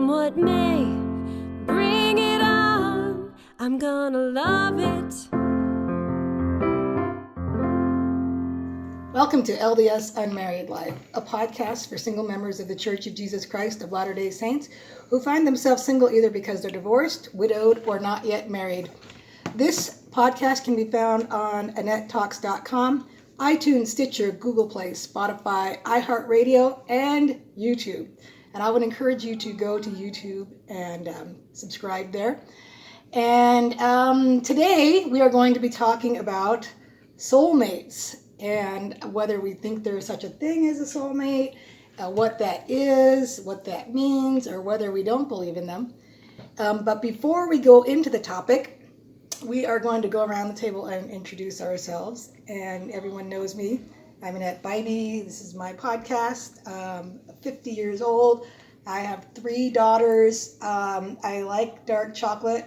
Come what may, bring it on. I'm gonna love it. Welcome to LDS Unmarried Life, a podcast for single members of the Church of Jesus Christ of Latter-day Saints who find themselves single either because they're divorced, widowed, or not yet married. This podcast can be found on AnnetteTalks.com, iTunes, Stitcher, Google Play, Spotify, iHeartRadio, and YouTube. And I would encourage you to go to YouTube and subscribe there. And today we are going to be talking about soulmates and whether we think there's such a thing as a soulmate, what that is, what that means, or whether we don't believe in them. But before we go into the topic, we are going to go around the table and introduce ourselves. And everyone knows me. I'm Annette Bybee. This is my podcast. 50 years old. I have 3 daughters. I like dark chocolate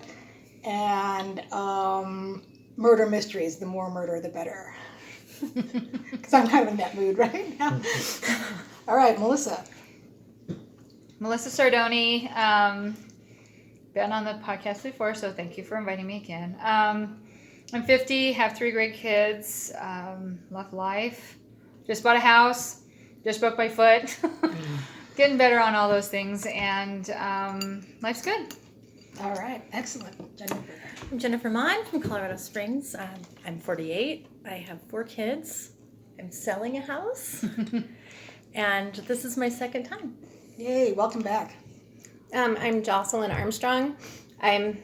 and murder mysteries. The more murder, the better. Because I'm kind of in that mood right now. All right, Melissa. Melissa Sardoni. Been on the podcast before, so thank you for inviting me again. I'm 50, have 3 great kids, love life, just bought a house, just broke my foot, getting better on all those things, and life's good. All right, excellent. Jennifer. I'm Jennifer Mon from Colorado Springs. I'm 48. I have 4 kids. I'm selling a house. And this is my second time. Yay, welcome back. I'm Jocelyn Armstrong. I'm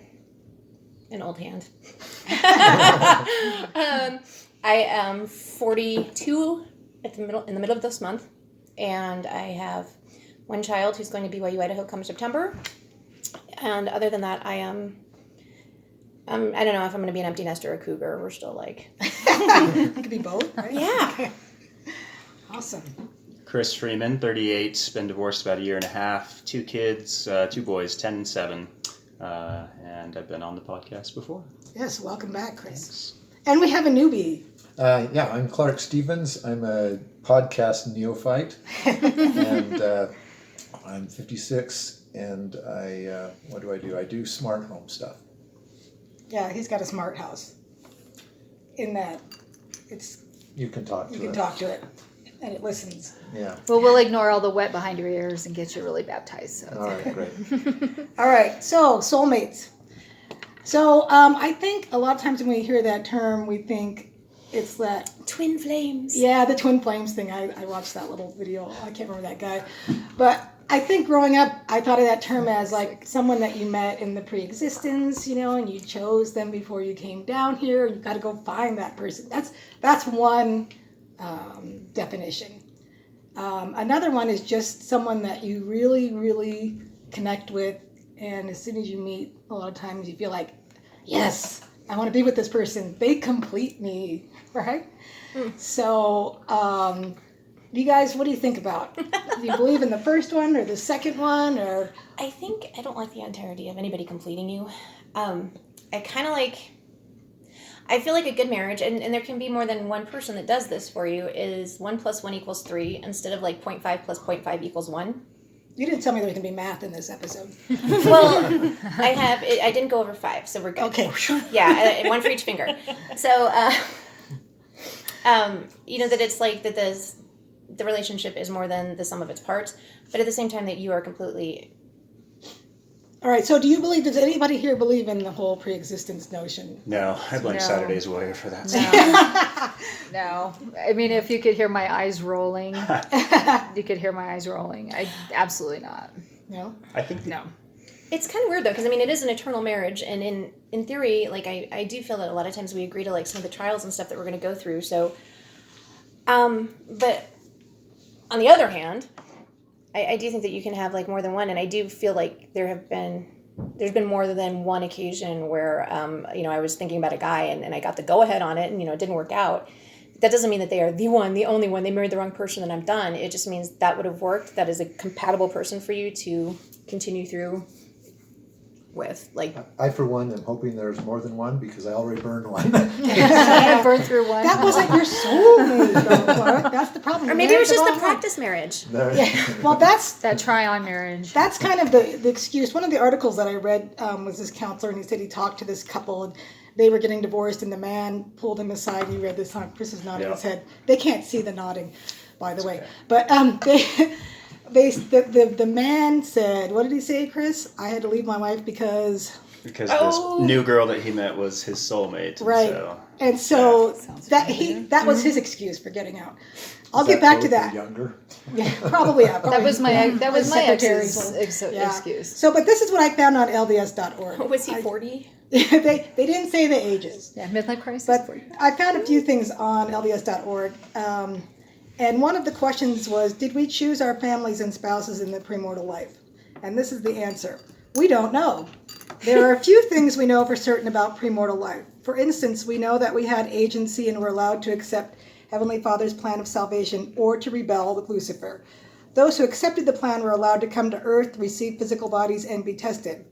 an old hand. I am 42 in the middle of this month, and I have 1 child who's going to BYU Idaho come September. And other than that, I am. I don't know if I'm going to be an empty nester or a cougar. We're still like. It could be both, right? Yeah. Okay. Awesome. Chris Freeman, 38, been divorced about 1.5 years, 2 kids, 2 boys, 10 and 7, and I've been on the podcast before. Yes, welcome back, Chris. Thanks. And we have a newbie. I'm Clark Stevens. I'm a podcast neophyte, and I'm 56, and what do? I do smart home stuff. Yeah, he's got a smart house. In that, You can talk to you can it. talk to it, and it listens. Yeah. Well, we'll ignore all the wet behind your ears and get you really baptized. So. All right, great. All right, so soulmates. So I think a lot of times when we hear that term, we think it's that Twin flames. Yeah, the twin flames thing. I watched that little video. I can't remember that guy. But I think growing up, I thought of that term as like someone that you met in the pre-existence, and you chose them before you came down here. You got to go find that person. That's one definition. Another one is just someone that you really, really connect with. And as soon as you meet, a lot of times you feel like, yes, I want to be with this person. They complete me, right? So, you guys, what do you think about? Do you believe in the first one or the second one, or? I think I don't like the entirety of anybody completing you. I kind of like. I feel like a good marriage, and there can be more than one person that does this for you, is 1 + 1 = 3 instead of like 0.5 + 0.5 = 1. You didn't tell me there was going to be math in this episode. Well, I didn't go over 5, so we're good. Okay. Yeah, 1 for each finger. So, that it's like that the relationship is more than the sum of its parts, but at the same time that you are completely. All right, so does anybody here believe in the whole pre-existence notion? No, I blame No. Saturday's Warrior for that. No. I mean, if you could hear my eyes rolling, you could hear my eyes rolling. Absolutely not. No? I think No. It's kind of weird though, because I mean, it is an eternal marriage, and in theory, like I do feel that a lot of times we agree to like some of the trials and stuff that we're going to go through. So, but on the other hand, I do think that you can have like more than one, and I do feel like there's been more than one occasion where I was thinking about a guy and I got the go ahead on it, and it didn't work out. That doesn't mean that they are the only one. They married the wrong person and I'm done. It just means that would have worked. That is a compatible person for you to continue through with. Like, I, for one, am hoping there's more than one because I already burned one. I burned through one. That wasn't your soulmate, though, Clark. That's the problem. or You maybe it was married just the wrong one. practice marriage. Yeah. Well, that's that try-on marriage. That's kind of the excuse. One of the articles that I read was this counselor, and he said he talked to this couple, and they were getting divorced, and the man pulled him aside. He read this on Chris is nodding his head. They can't see the nodding, by the way. Okay. But the man said, what did he say, Chris? I had to leave my wife because Because this new girl that he met was his soulmate. and Right. So, and so Sounds that familiar. that was his excuse for getting out. I'll Is get back to both or that. Younger. Yeah, probably. Yeah, That was my secretary. ex's Yeah. excuse. So, but this is what I found on LDS.org. Was he 40? they didn't say the ages. Yeah, midlife crisis. But I found a few things on LDS.org. And one of the questions was, did we choose our families and spouses in the premortal life? And this is the answer. We don't know. There are a few things we know for certain about premortal life. For instance, we know that we had agency and were allowed to accept Heavenly Father's plan of salvation or to rebel with Lucifer. Those who accepted the plan were allowed to come to earth, receive physical bodies, and be tested.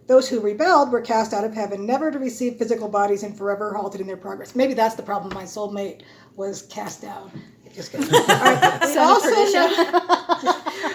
Those who rebelled were cast out of heaven, never to receive physical bodies and forever halted in their progress. Maybe that's the problem. My soulmate was cast down. Just kidding. All right.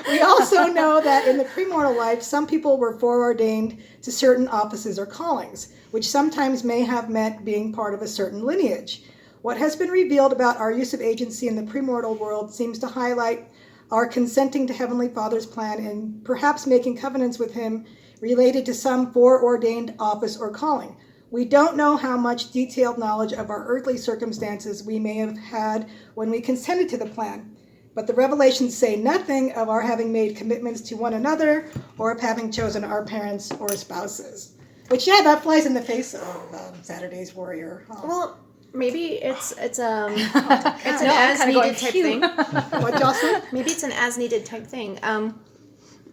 We also know that in the premortal life, some people were foreordained to certain offices or callings, which sometimes may have meant being part of a certain lineage. What has been revealed about our use of agency in the premortal world seems to highlight our consenting to Heavenly Father's plan and perhaps making covenants with Him related to some foreordained office or calling. We don't know how much detailed knowledge of our earthly circumstances we may have had when we consented to the plan, but the revelations say nothing of our having made commitments to one another or of having chosen our parents or spouses. Which, yeah, that flies in the face of Saturday's Warrior. Oh. Well, maybe it's an No, I'm as kinda going, needed type phew. thing. What, Jocelyn? Maybe it's an as needed type thing. I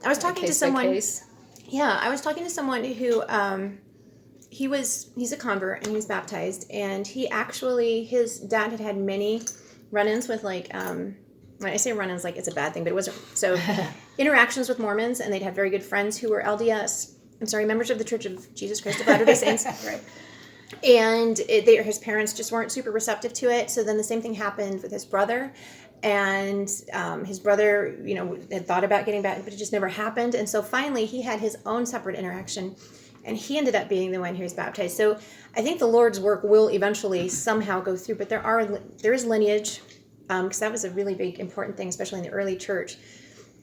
was talking to Case by someone. case. Yeah, I was talking to someone who he's a convert and he was baptized, and his dad had many run-ins with when I say run-ins, like it's a bad thing, but it wasn't. So interactions with Mormons, and they'd had very good friends who were LDS. I'm sorry, members of the Church of Jesus Christ of Latter-day Saints. Right. And his parents just weren't super receptive to it. So then the same thing happened with his brother. And his brother, had thought about getting back, but it just never happened. And so finally he had his own separate interaction, and he ended up being the one who was baptized. So I think the Lord's work will eventually somehow go through, but there is lineage, because that was a really big, important thing, especially in the early church.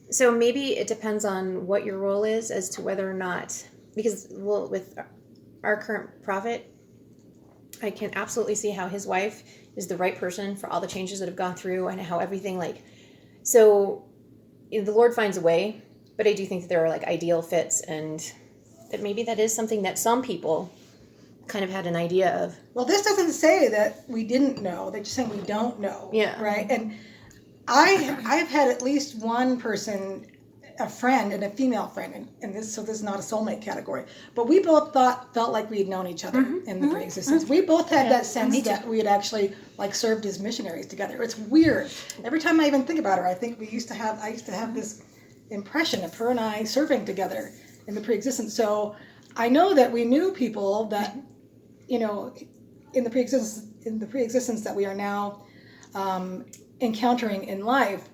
So maybe it depends on what your role is as to whether or not, because with our current prophet, I can absolutely see how his wife is the right person for all the changes that have gone through and how everything so the Lord finds a way, but I do think that there are ideal fits, and that maybe that is something that some people kind of had an idea of. Well, this doesn't say that we didn't know. They're just saying we don't know. Yeah. Right? And I've had at least one person, a friend and a female friend, and this is not a soulmate category, but we both felt like we had known each other in the pre-existence. We both had that sense that we had actually served as missionaries together. It's weird. Every time I even think about her, I think I used to have this impression of her and I serving together in the pre-existence. So I know that we knew people that, in the pre-existence that we are now encountering in life.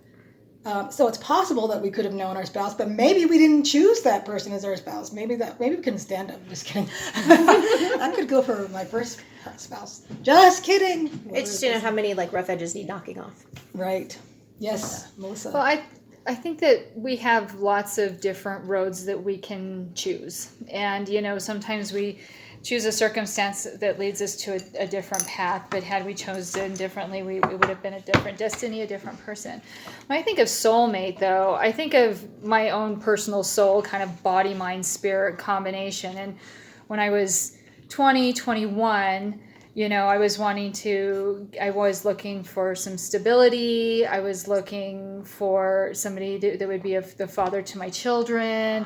So it's possible that we could have known our spouse, but maybe we didn't choose that person as our spouse. Maybe we couldn't stand up. Just kidding. I could go for my first spouse. Just kidding. It's just how many rough edges need knocking off. Right. Yes, Melissa. Well, I think that we have lots of different roads that we can choose. And, sometimes we choose a circumstance that leads us to a different path, but had we chosen differently, we would have been a different destiny, a different person. When I think of soulmate, though, I think of my own personal soul, kind of body, mind, spirit combination. And when I was 20, 21, I was looking for some stability. I was looking for somebody that would be the father to my children,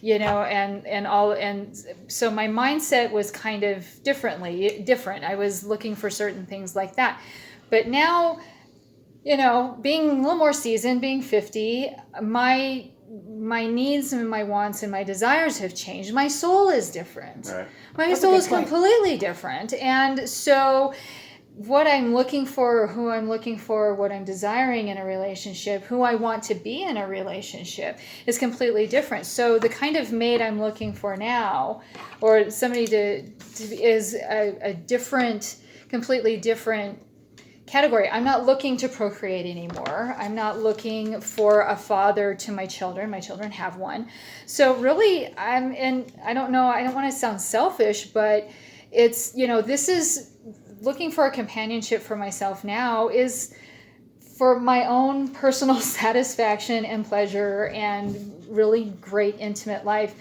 and so my mindset was kind of different. I was looking for certain things like that. But now, being a little more seasoned, being 50, my my needs and my wants and my desires have changed. My soul is different. Right. My That's a soul good is point. completely different. And so what I'm looking for, who I'm looking for, what I'm desiring in a relationship, who I want to be in a relationship is completely different. So the kind of mate I'm looking for now, or somebody to is a different, completely different category. I'm not looking to procreate anymore. I'm not looking for a father to my children. My children have one. So really, I don't know, I don't want to sound selfish, but it's, this is looking for a companionship for myself now is for my own personal satisfaction and pleasure and really great intimate life.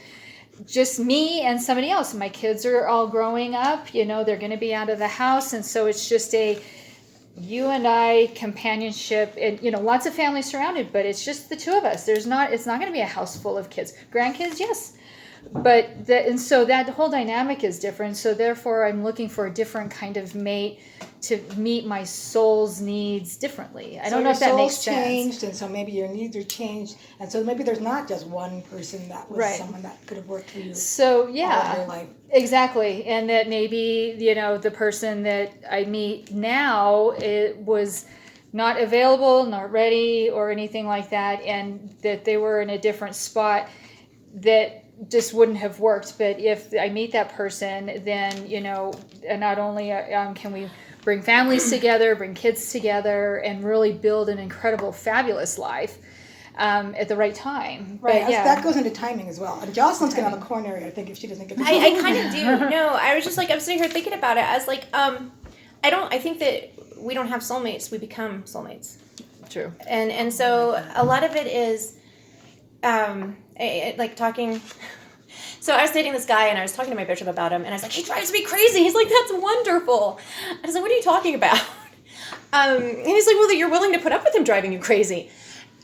Just me and somebody else. My kids are all growing up, they're going to be out of the house. And so it's just a you and I companionship, and lots of families surrounded, but it's just the two of us. It's not going to be a house full of kids. Grandkids, yes. But and so that whole dynamic is different. So therefore, I'm looking for a different kind of mate to meet my soul's needs differently. I don't know if that makes sense. Changed, and so maybe your needs are changed, and so maybe there's not just one person that was someone that could have worked for you. So all of yeah, your life. exactly, and that maybe the person that I meet now it was not available, not ready, or anything like that, and that they were in a different spot that just wouldn't have worked. But if I meet that person, then not only can we bring families together, bring kids together, and really build an incredible, fabulous life at the right time. Right, But, yeah. that goes into timing as well. And Jocelyn's going to have a coronary, I think, if she doesn't get the I kind of do. No, I was just like, I'm sitting here thinking about it as like, I think that we don't have soulmates, we become soulmates. True. And so a lot of it is, like talking. So I was dating this guy, and I was talking to my bishop about him, and I was like, he drives me crazy. He's like, that's wonderful. I was like, what are you talking about? And he's like, well, that you're willing to put up with him driving you crazy.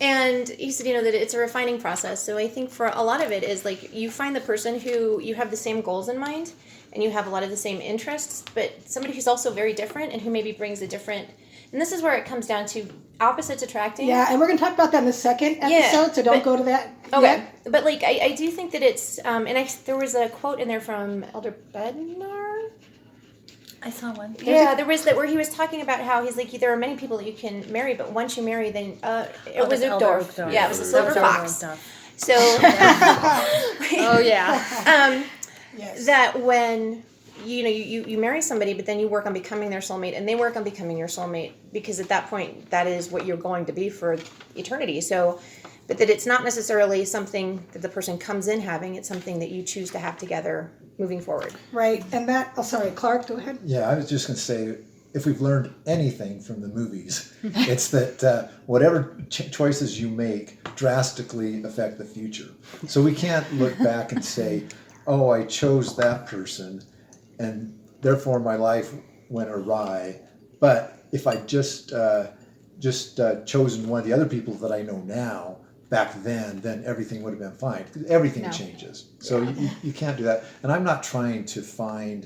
And he said, that it's a refining process. So I think for a lot of it is like you find the person who you have the same goals in mind, and you have a lot of the same interests, but somebody who's also very different and who maybe brings a different. And this is where it comes down to opposites attracting. Yeah, and we're going to talk about that in the second episode, so don't go to that Okay, yet. but like I do think that it's there was a quote in there from Elder Bednar. I saw one. Yeah, there was that where he was talking about how he's like there are many people that you can marry, but once you marry, then it was Elder Uchtdorf. Uchtdorf. Yeah, it was a silver Elder fox. Uchtdorf. So Oh yeah. Yes. that when you marry somebody, but then you work on becoming their soulmate, and they work on becoming your soulmate, because at that point that is what you're going to be for eternity. So. But that it's not necessarily something that the person comes in having. It's something that you choose to have together moving forward. Right, and that, sorry, Clark, go ahead. Yeah, I was just going to say, if we've learned anything from the movies, it's that whatever choices you make drastically affect the future. So we can't look back and say, oh, I chose that person, and therefore my life went awry. But if I just chosen one of the other people that I know now, back then everything would have been fine. Everything changes. So you can't do that. And I'm not trying to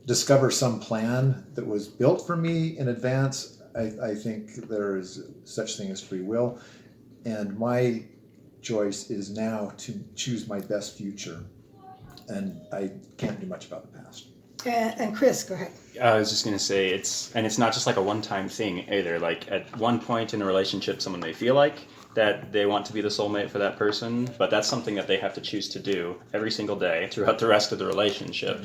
discover some plan that was built for me in advance. I think there is such thing as free will. And my choice is now to choose my best future. And I can't do much about the past. And Chris, go ahead. I was just going to say it's not just like a one-time thing either. Like at one point in a relationship, someone may feel like that they want to be the soulmate for that person, but that's something that they have to choose to do every single day throughout the rest of the relationship.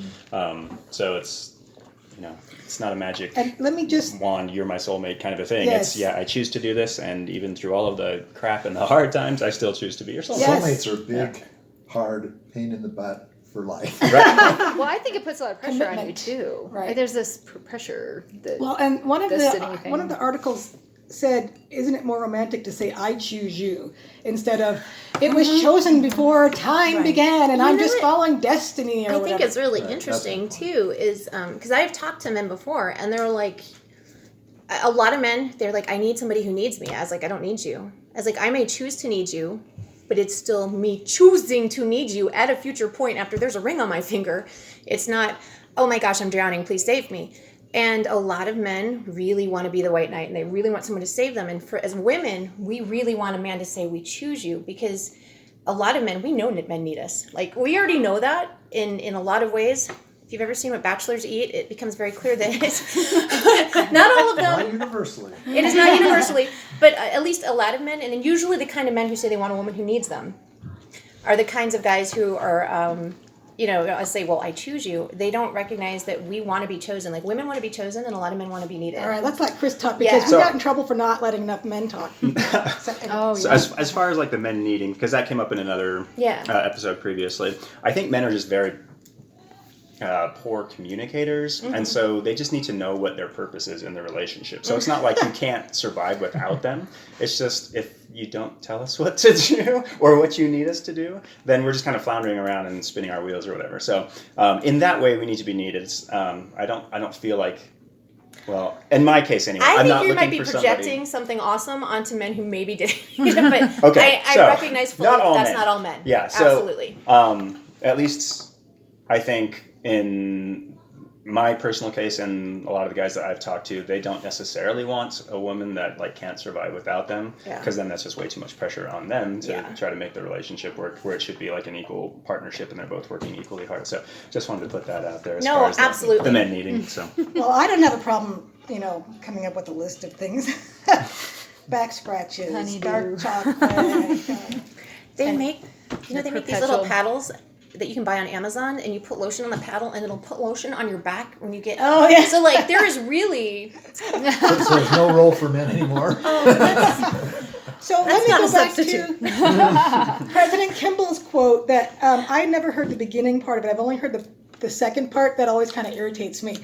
So it's not a magic And let me just wand, you're my soulmate kind of a thing. Yes. It's I choose to do this, and even through all of the crap and the hard times, I still choose to be your soulmate. Yes. Soulmates are big, hard, pain in the butt for life. Well, I think it puts a lot of pressure on you Commitment. too. Right. There's this pressure that. Well, and one of the city thing. the articles said, isn't it more romantic to say I choose you instead of it was chosen before time began and I'm just following destiny or I whatever. think it's really interesting too is because I've talked to men before, and they're like, a lot of men, they're like, I need somebody who needs me. I was like, I don't need you. I was like, I may choose to need you, but it's still me choosing to need you at a future point after there's a ring on my finger. It's not, oh my gosh, I'm drowning, please save me. And a lot of men really want to be the white knight, and they really want someone to save them. And as women, we really want a man to say, we choose you, because a lot of men, we know men need us. Like, we already know that in a lot of ways. If you've ever seen what bachelors eat, it becomes very clear that it's not all of them. Not universally. It is not universally, but at least a lot of men, and then usually the kind of men who say they want a woman who needs them, are the kinds of guys who are, I say, well, I choose you. They don't recognize that we want to be chosen. Like, women want to be chosen, and a lot of men want to be needed. All right, let's let Chris talk, because Yeah. we got in trouble for not letting enough men talk. So as far as like the men needing, because that came up in another episode previously, I think men are just very poor communicators, and so they just need to know what their purpose is in the relationship. So it's not like you can't survive without them. It's just, if you don't tell us what to do or what you need us to do, then we're just kind of floundering around and spinning our wheels or whatever. So in that way, we need to be needed. I don't feel like, well, in my case anyway, I I'm think not you looking might be for projecting somebody. something awesome onto men who maybe didn't need it, but Okay, I so, recognize fully not all that's men. not all men. Yeah, so absolutely. At least I think in my personal case and a lot of the guys that I've talked to, they don't necessarily want a woman that like can't survive without them, because then that's just way too much pressure on them to try to make the relationship work, where it should be like an equal partnership and they're both working equally hard. So just wanted to put that out there as far as absolutely. the men needing. So Well, I don't have a problem, coming up with a list of things. Back scratches, dark chocolate. They make they make these little perpetual- paddles that you can buy on Amazon, and you put lotion on the paddle, and it'll put lotion on your back when you get. Oh, yeah. So like there is really. So there's no role for men anymore. So let me not go a back substitute. to President Kimball's quote that I never heard the beginning part of it. I've only heard the second part. That always kind of irritates me.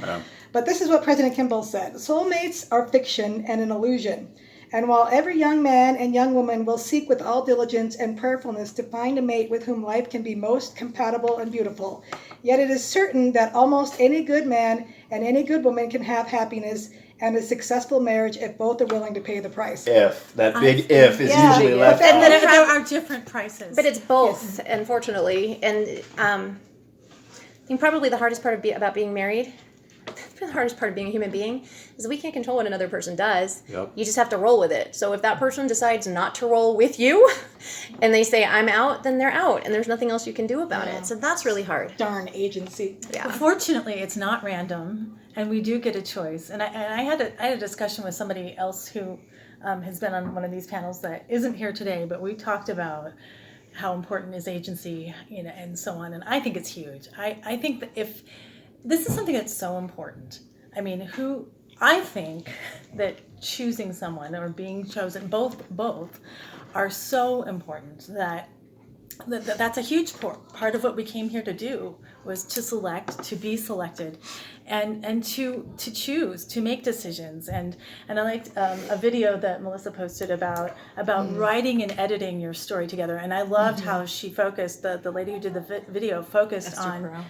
But this is what President Kimball said. Soulmates are fiction and an illusion. And while every young man and young woman will seek with all diligence and prayerfulness to find a mate with whom life can be most compatible and beautiful, yet it is certain that almost any good man and any good woman can have happiness and a successful marriage if both are willing to pay the price. if that big if is usually left And out. then There are different prices. But it's both, unfortunately, and I think probably the hardest part about being married. The hardest part of being a human being is we can't control what another person does. Yep. You just have to roll with it. So if that person decides not to roll with you and they say, I'm out, then they're out. And there's nothing else you can do about it. So that's really hard. Darn agency. Yeah. Fortunately, it's not random, and we do get a choice. And I had a discussion with somebody else who has been on one of these panels that isn't here today, but we talked about how important is agency, and so on. And I think it's huge. I think that if this is something that's so important. I mean, I think that choosing someone or being chosen, both are so important that's a huge part of what we came here to do, was to select, to be selected, and to choose, to make decisions. And I liked a video that Melissa posted about writing and editing your story together. And I loved how she focused, the lady who did the video focused on,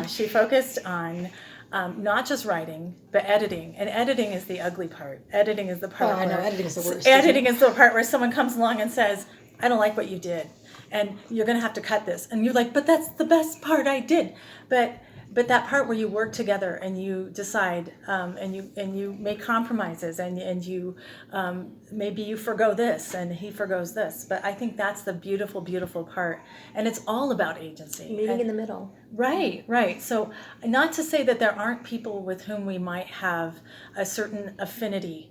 she focused on not just writing, but editing. And editing is the ugly part. Editing is the part I know, where editing is the worst. editing is the part where someone comes along and says, I don't like what you did, and you're going to have to cut this. And you're like, but that's the best part I did. But that part where you work together and you decide, and you make compromises, and you maybe you forgo this and he forgoes this. But I think that's the beautiful, beautiful part. And it's all about agency. Meeting in the middle. Right. So not to say that there aren't people with whom we might have a certain affinity.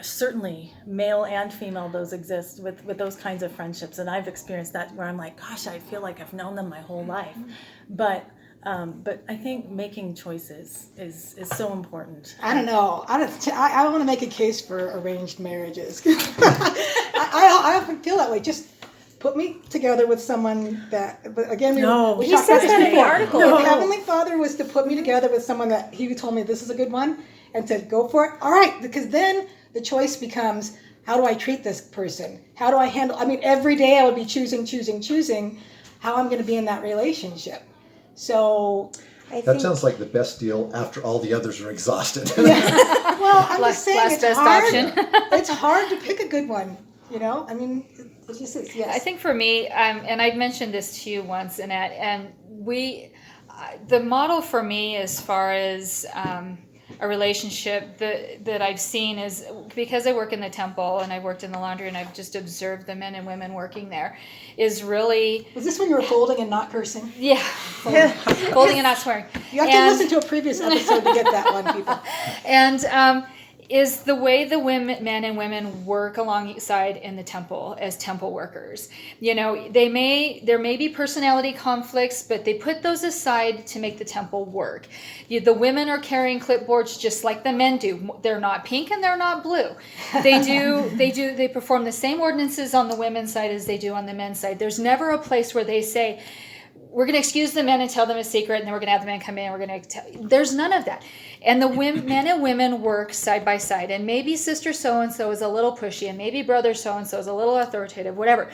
Certainly male and female, those exist with those kinds of friendships, and I've experienced that where I'm like, gosh, I feel like I've known them my whole life. But I think making choices is so important. I don't know. I want to make a case for arranged marriages. I often feel that way. Just put me together with someone that. But again, we He talked says about that this in the before. article. No, if Heavenly Father was to put me together with someone that He told me this is a good one, and said go for it. All right, because then the choice becomes, how do I treat this person? How do I handle? I mean, every day I would be choosing how I'm going to be in that relationship. So. That sounds like the best deal after all the others are exhausted. Well, I'm just saying last it's best hard. option. It's hard to pick a good one. I mean, it just is. Yes. I think for me, and I mentioned this to you once, Annette, and the model for me as far as a relationship that I've seen is because I work in the temple and I've worked in the laundry and I've just observed the men and women working there is really. Was this when you were folding and not cursing? Yeah. Folding and not swearing. You have to listen to a previous episode to get that one, people. And is the way the men and women work alongside in the temple as temple workers. You know, there may be personality conflicts, but they put those aside to make the temple work. The women are carrying clipboards just like the men do. They're not pink and they're not blue. They perform the same ordinances on the women's side as they do on the men's side. There's never a place where they say, we're going to excuse the men and tell them a secret, and then we're going to have the men come in and we're going to tell. There's none of that. And the men and women work side by side. And maybe sister so-and-so is a little pushy, and maybe brother so-and-so is a little authoritative, whatever.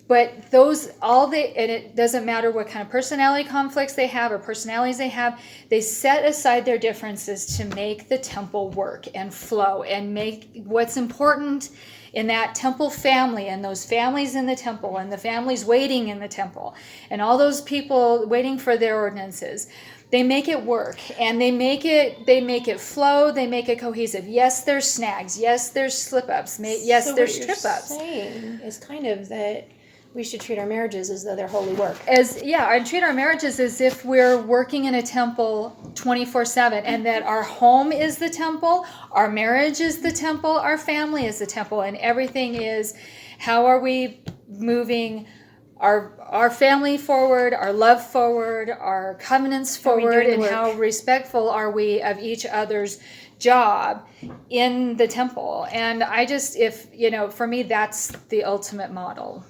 But and it doesn't matter what kind of personality conflicts they have or personalities they have, they set aside their differences to make the temple work and flow and make what's important in that temple family and those families in the temple and the families waiting in the temple and all those people waiting for their ordinances. They make it work and they make it flow. They make it cohesive. Yes, there's snags. Yes, there's slip ups. Yes, there's trip ups. What you're saying is kind of that we should treat our marriages as though they're holy work. I treat our marriages as if we're working in a temple 24/7, and that our home is the temple, our marriage is the temple, our family is the temple, and everything is how are we moving our family forward, our love forward, our covenants forward, and how respectful are we of each other's job in the temple. And for me, that's the ultimate model.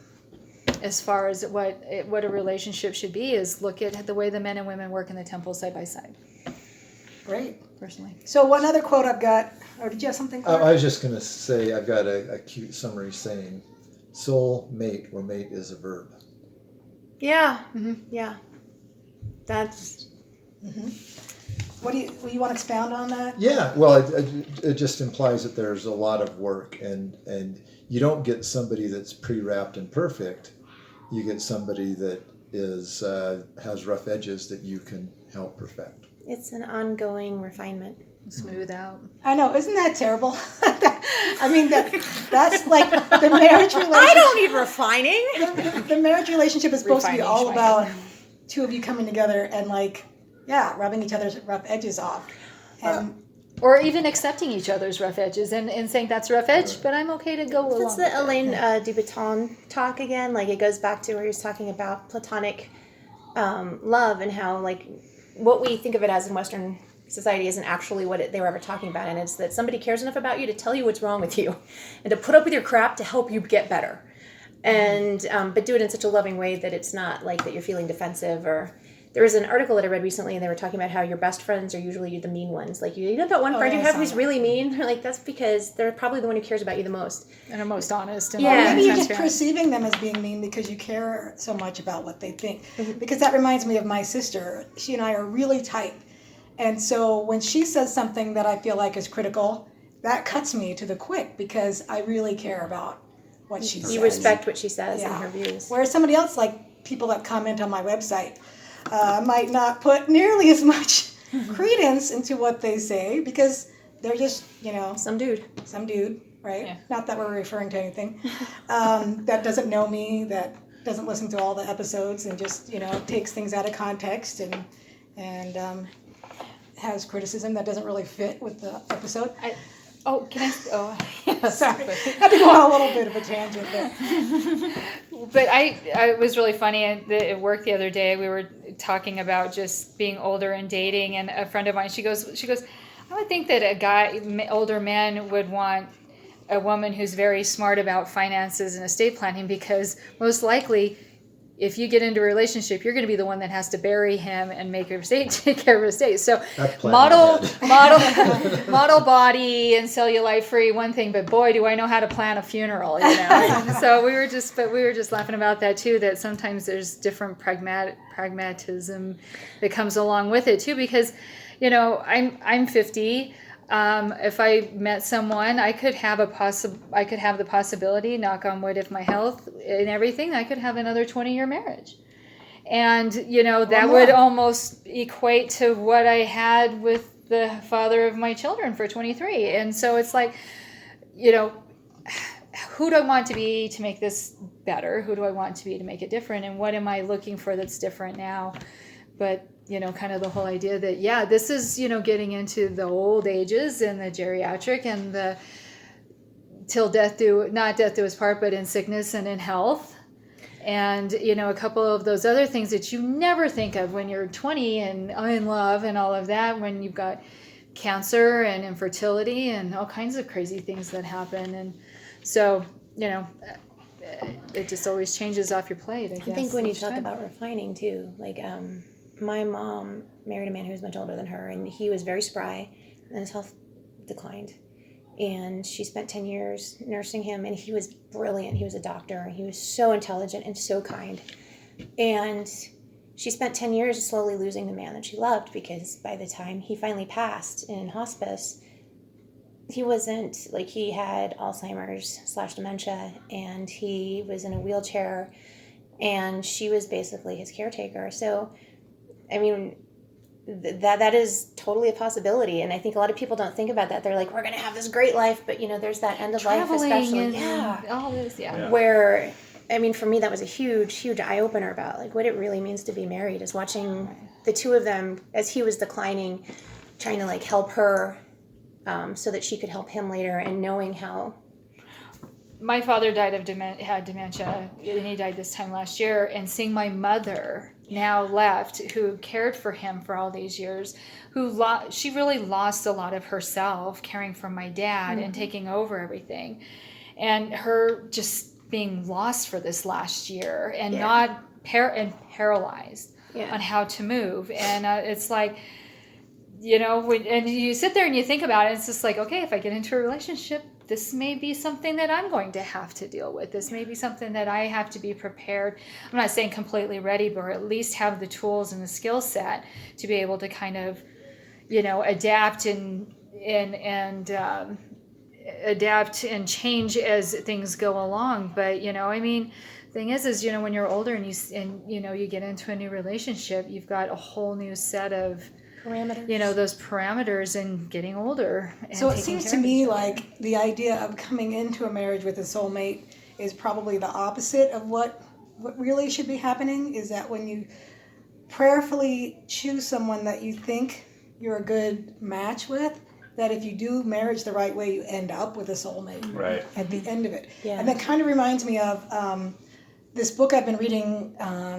As far as what a relationship should be, is look at the way the men and women work in the temple side by side. Great. Personally. So one other quote I've got, or did you have something? I was just going to say, I've got a cute summary saying, soul mate, where mate is a verb. Yeah. Mm-hmm. Yeah. That's... Mm-hmm. What do you want to expound on that? Yeah, well, it just implies that there's a lot of work, and you don't get somebody that's pre-wrapped and perfect. You get somebody that has rough edges that you can help perfect. It's an ongoing refinement. Smooth out. I know, isn't that terrible? I mean, that's like the marriage relationship. I don't need refining. The marriage relationship is supposed to be all about two of you coming together and rubbing each other's rough edges off. And or even accepting each other's rough edges and saying that's a rough edge, but I'm okay to go along. That's the Elaine Dubuton talk again. Like, it goes back to where he was talking about platonic love and how, like, what we think of it as in Western society isn't actually what they were ever talking about. And it's that somebody cares enough about you to tell you what's wrong with you and to put up with your crap to help you get better. And but do it in such a loving way that it's not like that you're feeling defensive. Or there was an article that I read recently, and they were talking about how your best friends are usually the mean ones. Like, you know that one friend you have who's really mean? Like, that's because they're probably the one who cares about you the most. And are most honest. And maybe you're just perceiving them as being mean because you care so much about what they think. Mm-hmm. Because that reminds me of my sister. She and I are really tight. And so when she says something that I feel like is critical, that cuts me to the quick because I really care about what she says. You respect what she says and her views. Whereas somebody else, like people that comment on my website, might not put nearly as much credence into what they say because they're just, some dude, right? Yeah. Not that we're referring to anything. That doesn't know me, that doesn't listen to all the episodes and just, takes things out of context and has criticism that doesn't really fit with the episode. Sorry. I had to go on a little bit of a tangent there. But it was really funny at work the other day. We were talking about just being older and dating, and a friend of mine, she goes, I would think that older men would want a woman who's very smart about finances and estate planning, because most likely, if you get into a relationship, you're going to be the one that has to bury him and make your estate, take care of his estate. So model body and cellulite free, one thing, but boy, do I know how to plan a funeral, So we were just laughing about that too, that sometimes there's different pragmatism that comes along with it too, because, I'm 50. If I met someone, I could have the possibility, knock on wood, if my health and everything, I could have another 20-year marriage. And, that would almost equate to what I had with the father of my children for 23. And so it's like, you know, who do I want to be to make this better? Who do I want to be to make it different? And what am I looking for that's different now? But, you know, kind of the whole idea that, yeah, this is, you know, getting into the old ages and the geriatric and the till death do, not death do us part, but in sickness and in health. And, you know, a couple of those other things that you never think of when you're 20 and in love and all of that, when you've got cancer and infertility and all kinds of crazy things that happen. And so, you know, it just always changes off your plate, I guess. I think when you each talk time. about refining too, like my mom married a man who was much older than her, and he was very spry, and his health declined. And she spent 10 years nursing him, and he was brilliant. He was a doctor, and he was so intelligent and so kind. And she spent 10 years slowly losing the man that she loved, because by the time he finally passed in hospice, he wasn't, like, he had Alzheimer's/dementia, and he was in a wheelchair, and she was basically his caretaker. So, I mean, that is totally a possibility, and I think a lot of people don't think about that. They're like, we're going to have this great life, but, you know, there's that end of life, Traveling especially, and all this, Yeah. where, I mean, for me, that was a huge eye-opener about, like, what it really means to be married, is watching the two of them, as he was declining, trying to, like, help her so that she could help him later, and knowing how... My father died of had dementia, and he died this time last year. And seeing my mother now left, who cared for him for all these years, she really lost a lot of herself caring for my dad and taking over everything, and her just being lost for this last year and not paralyzed on how to move. And it's like, you know, and you sit there and you think about it, it's just like, okay, if I get into a relationship, this may be something that I'm going to have to deal with. This may be something that I have to be prepared. I'm not saying completely ready, but at least have the tools and the skill set to be able to kind of, you know, adapt and adapt and change as things go along. But, you know, I mean, thing is, you know, when you're older and you know, you get into a new relationship, you've got a whole new set of parameters. You know, those parameters and getting older. And So it taking seems care to of me each other. like the idea of coming into a marriage with a soulmate is probably the opposite of what really should be happening, is that when you prayerfully choose someone that you think you're a good match with, that if you do marriage the right way, you end up with a soulmate Right. at the end of it. Yeah. And that kind of reminds me of this book I've been reading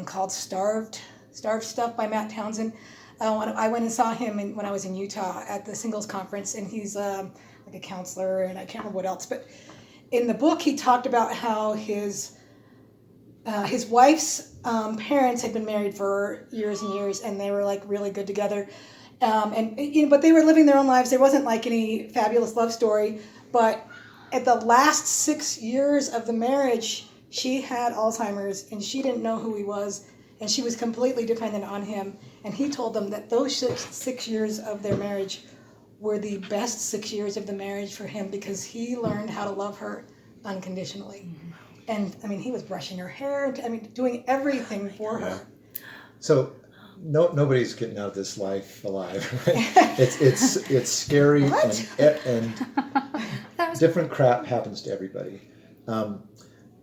called Starved Stuff by Matt Townsend. I went and saw him when I was in Utah at the singles conference, and he's like a counselor, and I can't remember what else. But in the book, he talked about how his wife's parents had been married for years and years, and they were like really good together. And you know, but they were living their own lives. There wasn't like any fabulous love story. But at the last 6 years of the marriage, she had Alzheimer's, and she didn't know who he was, and she was completely dependent on him. And he told them that those six years of their marriage were the best 6 years of the marriage for him, because he learned how to love her unconditionally. And I mean, he was brushing her hair, doing everything for her. So nobody's getting out of this life alive. Right? It's scary, and different crap happens to everybody.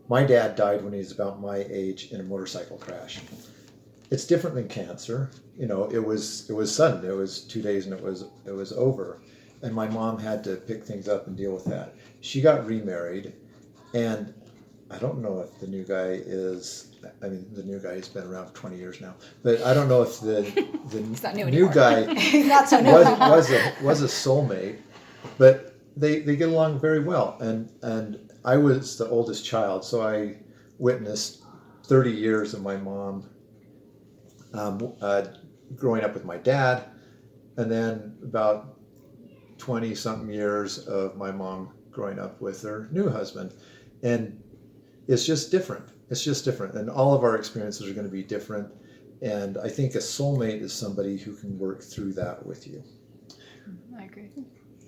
My dad died when he was about my age in a motorcycle crash. It's different than cancer. You know, it was sudden. It was 2 days and it was over. And my mom had to pick things up and deal with that. She got remarried, and I don't know if the new guy is. I mean, the new guy has been around for 20 years now, but I don't know if the new guy He's not so new. was a soulmate. But they get along very well, and I was the oldest child, so I witnessed 30 years of my mom growing up with my dad, and then about 20-something years of my mom growing up with her new husband. And it's just different. It's just different. And all of our experiences are going to be different. And I think a soulmate is somebody who can work through that with you. I agree.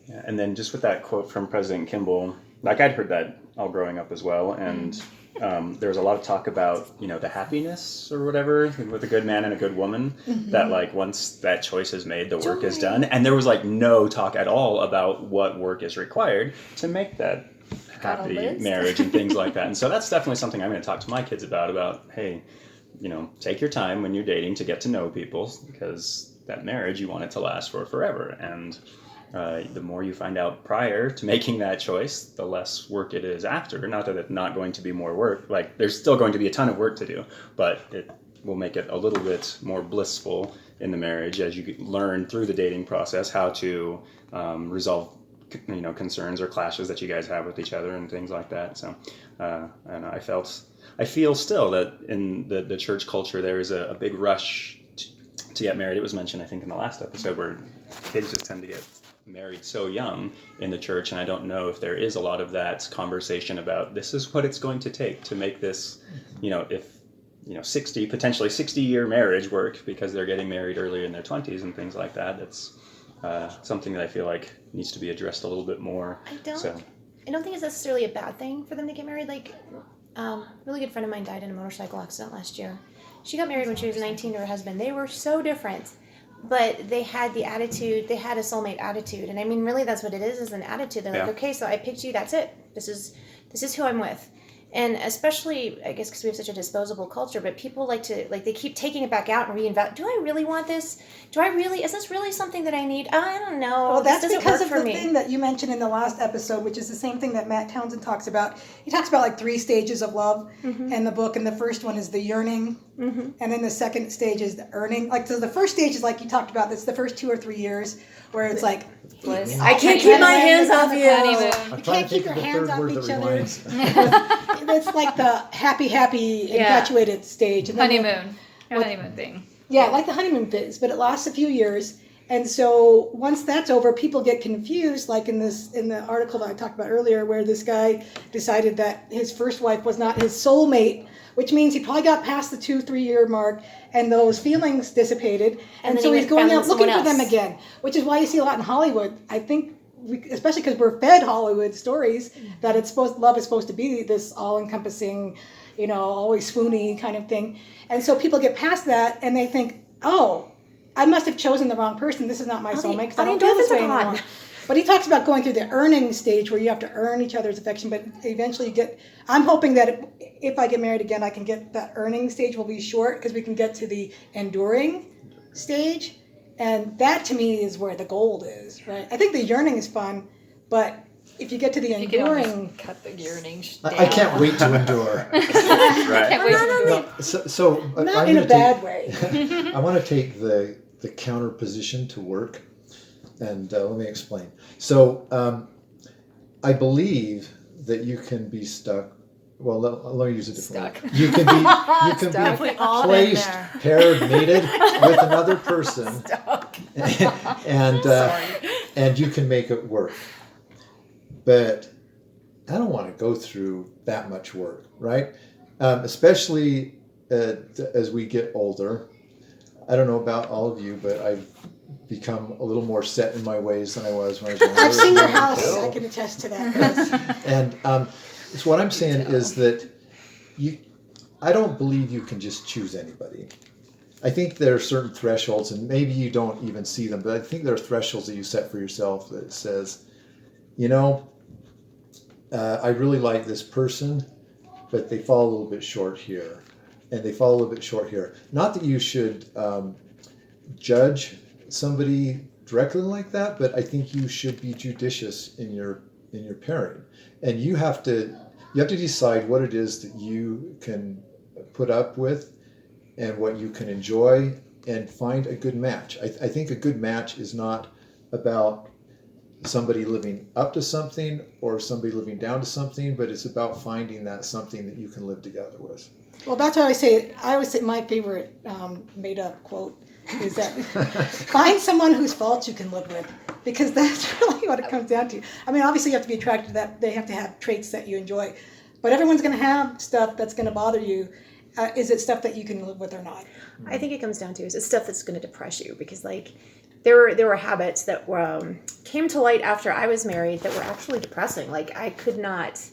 Yeah, and then just with that quote from President Kimball, like I'd heard that all growing up as well, and there was a lot of talk about, you know, the happiness or whatever with a good man and a good woman, that like once that choice is made, the work is done. And there was like no talk at all about what work is required to make that happy marriage and things like that. And so that's definitely something I'm going to talk to my kids about, hey, you know, take your time when you're dating to get to know people, because that marriage, you want it to last for forever. And the more you find out prior to making that choice, the less work it is after. Not that it's not going to be more work. Like, there's still going to be a ton of work to do, but it will make it a little bit more blissful in the marriage as you learn through the dating process how to resolve, you know, concerns or clashes that you guys have with each other and things like that. So, and I feel still that in the church culture there is a big rush to get married. It was mentioned, I think, in the last episode, where kids just tend to get married so young in the church, and I don't know if there is a lot of that conversation about this is what it's going to take to make this, you know, if, you know, potentially 60-year marriage work, because they're getting married early in their 20s and things like that. It's something that I feel like needs to be addressed a little bit more. I don't think it's necessarily a bad thing for them to get married. Like, a really good friend of mine died in a motorcycle accident last year. She got married when she was 19 to her husband. They were so different, but they had the attitude, they had a soulmate attitude. And I mean, really that's what it is an attitude. They're like, okay, so I picked you, that's it. This is who I'm with. And especially, I guess, because we have such a disposable culture, but people like to, like, they keep taking it back out and reinvent. Do I really want this? Is this really something that I need? I don't know. Well, that's because of for the me. thing that you mentioned in the last episode, which is the same thing that Matt Townsend talks about. He talks about like 3 stages of love in the book, and the first one is the yearning, and then the second stage is the earning. Like, so the first stage is like you talked about. That's the first 2 or 3 years where it's like, Bliss. I can't keep my hands off you. You can't keep your hands off each other. It's like the happy, infatuated stage. And then honeymoon thing. Yeah, like the honeymoon phase, but it lasts a few years. And so once that's over, people get confused, like in the article that I talked about earlier, where this guy decided that his first wife was not his soulmate, which means he probably got past the 2-3 year mark and those feelings dissipated. And so he's going out looking for them again, which is why you see a lot in Hollywood. I think, especially because we're fed Hollywood stories, that love is supposed to be this all-encompassing, you know, always swoony kind of thing. And so people get past that and they think, oh, I must have chosen the wrong person. This is not my soulmate because I don't feel this way anymore. But he talks about going through the earning stage where you have to earn each other's affection, but eventually I'm hoping that if I get married again, I can get that earning stage will be short because we can get to the enduring stage. And that to me is where the gold is, right? I think the yearning is fun, but if you get to the enduring, cut the yearning I can't wait to endure. Right. Not in a bad way. I want to take the counter position to work, and let me explain. So I believe that you can be stuck. Well, let me use a different word. You can be placed, paired, mated with another person, and you can make it work. But I don't want to go through that much work, right? Especially as we get older. I don't know about all of you, but I've become a little more set in my ways than I was when I was younger. I've seen your house. I can attest to that. Yes. And so what I'm saying is that I don't believe you can just choose anybody. I think there are certain thresholds, and maybe you don't even see them, but I think there are thresholds that you set for yourself that says, you know, I really like this person, but they fall a little bit short here, and they fall a little bit short here. Not that you should judge somebody directly like that, but I think you should be judicious in your pairing, and you have to decide what it is that you can put up with and what you can enjoy, and find a good match. I think a good match is not about somebody living up to something or somebody living down to something, but it's about finding that something that you can live together with. Well, that's what I always say my favorite made-up quote is that find someone whose faults you can live with, because that's really what it comes down to. I mean, obviously you have to be attracted to that. They have to have traits that you enjoy, but everyone's going to have stuff that's going to bother you. Is it stuff that you can live with or not? I think it comes down to is it stuff that's going to depress you, because like there were habits that came to light after I was married that were actually depressing. Like I could not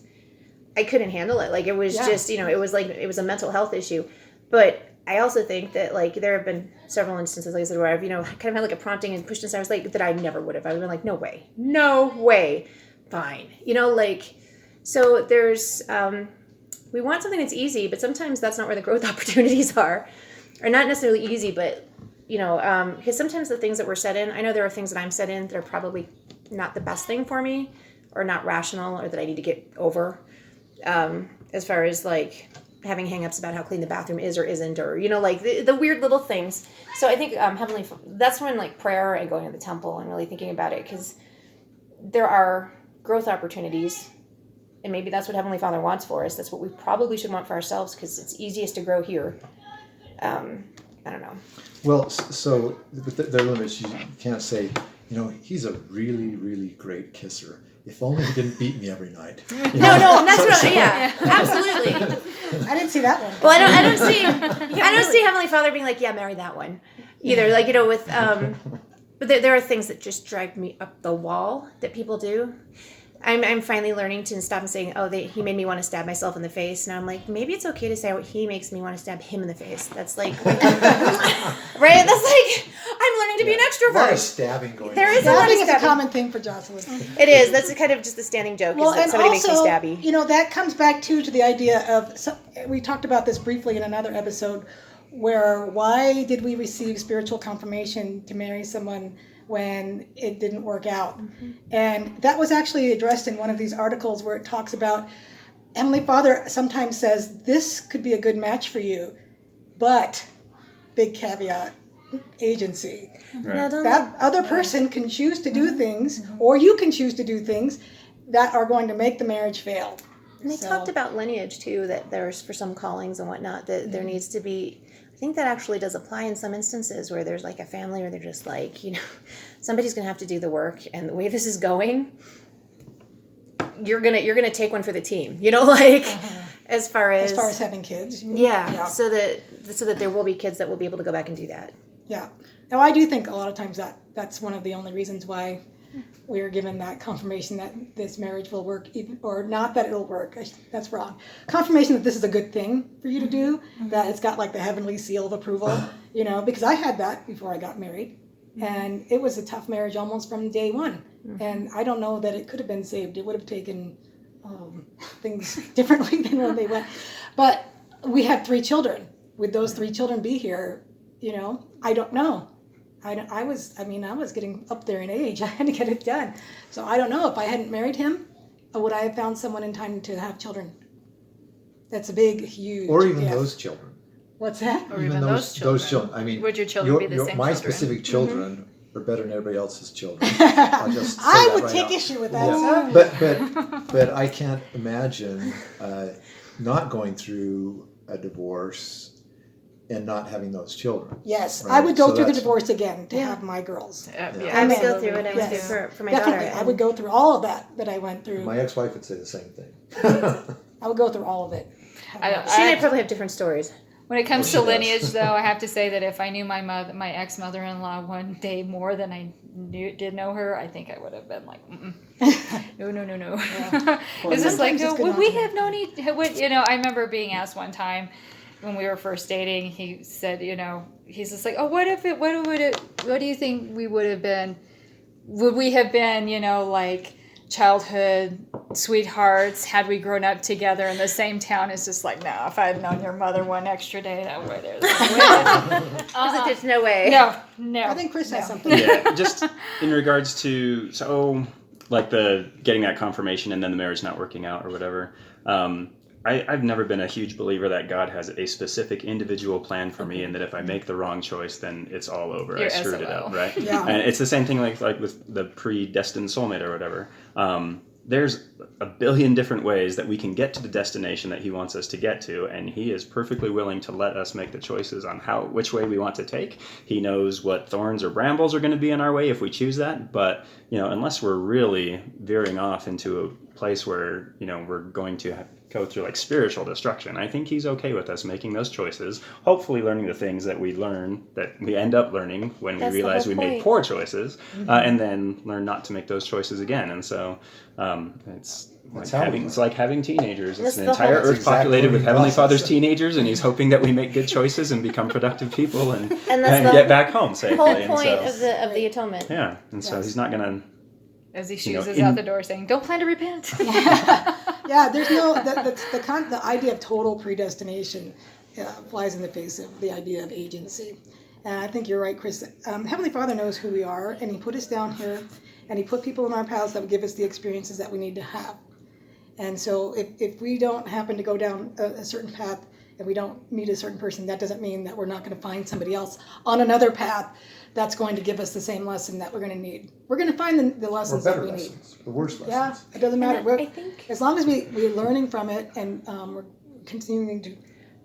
I couldn't handle it. Like, it was Yeah. just, it was like, it was a mental health issue. But I also think that, like, there have been several instances, like I said, where I've, kind of had like a prompting and pushed inside. I was like, that I never would have. I would have been like, no way. Fine. So there's, we want something that's easy, but sometimes that's not where the growth opportunities are. Or not necessarily easy, but, because sometimes the things that we're set in, I know there are things that I'm set in that are probably not the best thing for me, or not rational, or that I need to get over. As far as, like, having hang-ups about how clean the bathroom is or isn't, or, like the weird little things. So I think that's when, like, prayer and going to the temple and really thinking about it, because there are growth opportunities, and maybe that's what Heavenly Father wants for us. That's what we probably should want for ourselves, because it's easiest to grow here. I don't know. Well, so there are limits. You can't say, he's a really, really great kisser. If only he didn't beat me every night. No, that's what. Yeah, absolutely. I didn't see that one. Well, I don't see Heavenly Father being like, yeah, marry that one, either. Like, with but there are things that just drive me up the wall that people do. I'm finally learning to stop and saying, he made me want to stab myself in the face. Now I'm like, maybe it's okay to say he makes me want to stab him in the face. That's like, right? That's like, I'm learning to be an extrovert. A lot of stabbing going There on. is a lot of Stabbing is a stabbing. common thing for Jocelyn. It is. That's kind of just a standing joke. Well, is that and somebody also, makes me stabby. that comes back to the idea of, we talked about this briefly in another episode, where why did we receive spiritual confirmation to marry someone when it didn't work out? Mm-hmm. And that was actually addressed in one of these articles where it talks about Heavenly Father sometimes says, this could be a good match for you, but, big caveat, agency. Right. That other person can choose to do things, or you can choose to do things that are going to make the marriage fail. And they So- talked about lineage too, that there's for some callings and whatnot, that there needs to be, I think that actually does apply in some instances where there's like a family where they're just like, somebody's going to have to do the work, and the way this is going, you're gonna take one for the team, as far as having kids. yeah. So that there will be kids that will be able to go back and do that. Yeah. Now, I do think a lot of times that's one of the only reasons why we are given that confirmation that this marriage will work, or not that it'll work. That's wrong. Confirmation that this is a good thing for you to do, that it's got like the heavenly seal of approval, because I had that before I got married. And it was a tough marriage almost from day one. And I don't know that it could have been saved. It would have taken things differently than when they went. But we had 3 children. Would those 3 children be here? I don't know. I was getting up there in age. I had to get it done. So I don't know. If I hadn't married him, would I have found someone in time to have children? That's a big, huge Or even if. those children. What's that? Or even those children. I mean, Would your children be the same my children? specific children are better than everybody else's children. I'll just say I that would right take out. issue with that. Yeah. So. But I can't imagine not going through a divorce and not having those children. Yes, Right. I would go So through the that's- divorce again to have my girls. I would go through what I went Yes. through for my Definitely, daughter. I would go through all of that I went through. My ex-wife would say the same thing. I would go through all of it. She and I probably have different stories. When it comes Oh, to she does. lineage, though, I have to say that if I knew my ex-mother-in-law one day more than I did know her, I think I would have been like, no. It's just like, sometimes it's good would not we to have known each? I remember being asked one time when we were first dating. He said, he's just like, oh, what do you think we would have been? Would we have been, like childhood sweethearts had we grown up together in the same town? It's just like, no, if I had known your mother one extra day, that would have There's no way. no. I think Chris has something. Yeah, just in regards to like the getting that confirmation and then the marriage not working out or whatever. I've never been a huge believer that God has a specific individual plan for me, and that if I make the wrong choice, then it's all over. You're I screwed it SOL. up, right? Yeah. And it's the same thing like with the predestined soulmate or whatever. There's a billion different ways that we can get to the destination that He wants us to get to, and He is perfectly willing to let us make the choices on which way we want to take. He knows what thorns or brambles are going to be in our way if we choose that, but unless we're really veering off into place where, you know, we're going to go through like spiritual destruction. I think he's okay with us making those choices, hopefully learning the things that we end up learning when That's we the realize whole we made point. poor choices, and then learn not to make those choices again. And so it's like having teenagers. That's It's an the entire whole- earth That's exactly populated what with he Heavenly wants. Father's teenagers, and he's hoping that we make good choices and become productive people and that's the get back home safely. whole And point so, of the atonement. yeah, and so he's not gonna. As he You know, shoes in- out the door saying, "Don't plan to repent." Yeah, there's no the idea of total predestination flies in the face of the idea of agency. And I think you're right, Chris. Heavenly Father knows who we are, and He put us down here, and He put people in our paths that would give us the experiences that we need to have. And so if we don't happen to go down a certain path and we don't meet a certain person, that doesn't mean that we're not going to find somebody else on another path that's going to give us the same lesson that we're going to need. We're going to find the Or lessons that better we need. lessons, or worse Yeah, lessons. it doesn't matter. And We're- I think as long as we're learning from it and we're continuing to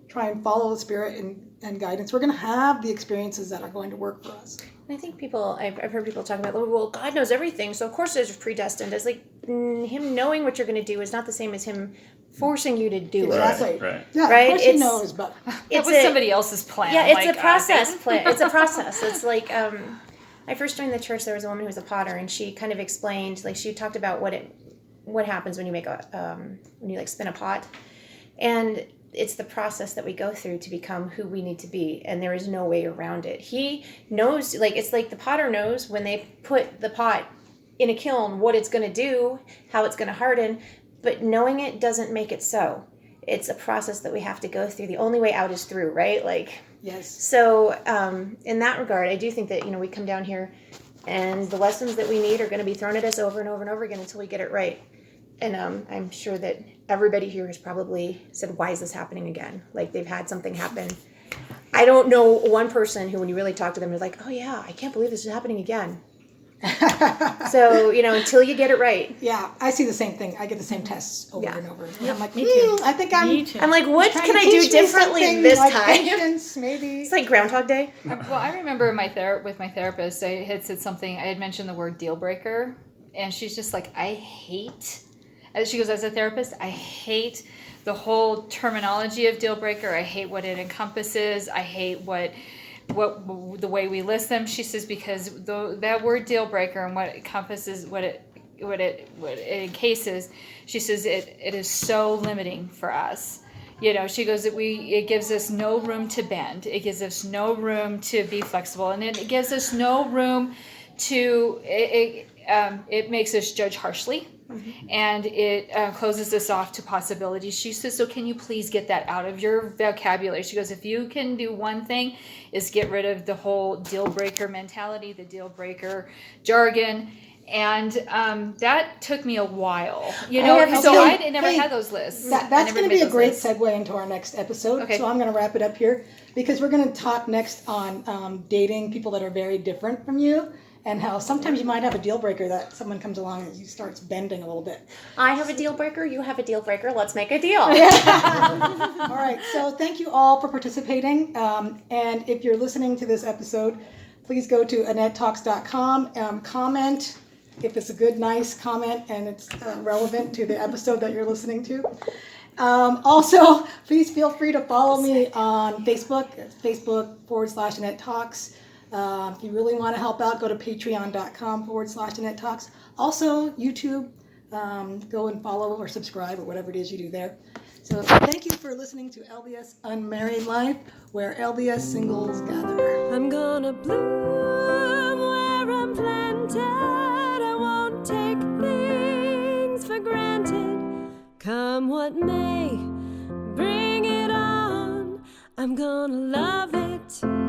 try and follow the Spirit and guidance, we're going to have the experiences that are going to work for us. I think I've heard people talk about, well, God knows everything, so of course it's predestined. It's like Him knowing what you're going to do is not the same as Him forcing you to do Exactly. Right. Yeah, Right? of course He It's- knows, but That It's was a- somebody else's plan. Yeah, it's like, a process. It's a process. It's like I first joined the church. There was a woman who was a potter, and she kind of explained, like she talked about what happens when you make when you like spin a pot, and it's the process that we go through to become who we need to be, and there is no way around it. He knows, like it's like the potter knows when they put the pot in a kiln what it's going to do, how it's going to harden, but knowing it doesn't make it so. It's a process that we have to go through. The only way out is through, right? Like. yes. So in that regard, I do think that, we come down here and the lessons that we need are going to be thrown at us over and over and over again until we get it right. And I'm sure that everybody here has probably said, why is this happening again? Like they've had something happen. I don't know one person who, when you really talk to them, is like, oh yeah, I can't believe this is happening again. So, until you get it right. Yeah, I see the same thing. I get the same tests over Yeah. and over. And I'm like, me too. I think I'm Me too. I'm like, what trying can to I teach do me differently something this like time? patience, maybe. It's like Groundhog Day. Well, I remember with my therapist, I had said something. I had mentioned the word deal breaker, and she's just like, I hate. As she goes, as a therapist, I hate the whole terminology of deal breaker. I hate what it encompasses. I hate what the way we list them. She says because that word deal breaker and what it encompasses, what it encases, she says it is so limiting for us. She goes that it gives us no room to bend. It gives us no room to be flexible, and it gives us no room to. It makes us judge harshly. And it closes us off to possibilities. She says, so can you please get that out of your vocabulary? She goes, if you can do one thing, is get rid of the whole deal breaker mentality, the deal breaker jargon. And that took me a while, I never had those lists. That's going to be a great segue into our next episode. Okay. So I'm going to wrap it up here because we're going to talk next on dating people that are very different from you. And how sometimes you might have a deal breaker that someone comes along and you starts bending a little bit. I have a deal breaker. You have a deal breaker. Let's make a deal. All right. So thank you all for participating. And if you're listening to this episode, please go to AnnetteTalks.com. Comment if it's a good, nice comment and it's relevant to the episode that you're listening to. Also, please feel free to follow me on Facebook. It's Facebook.com/Annette Talks. If you really want to help out, go to patreon.com/Annette Talks. Also, YouTube, go and follow or subscribe or whatever it is you do there. So thank you for listening to LDS Unmarried Life, where LDS singles gather. I'm gonna bloom where I'm planted. I won't take things for granted. Come what may, bring it on. I'm gonna love it.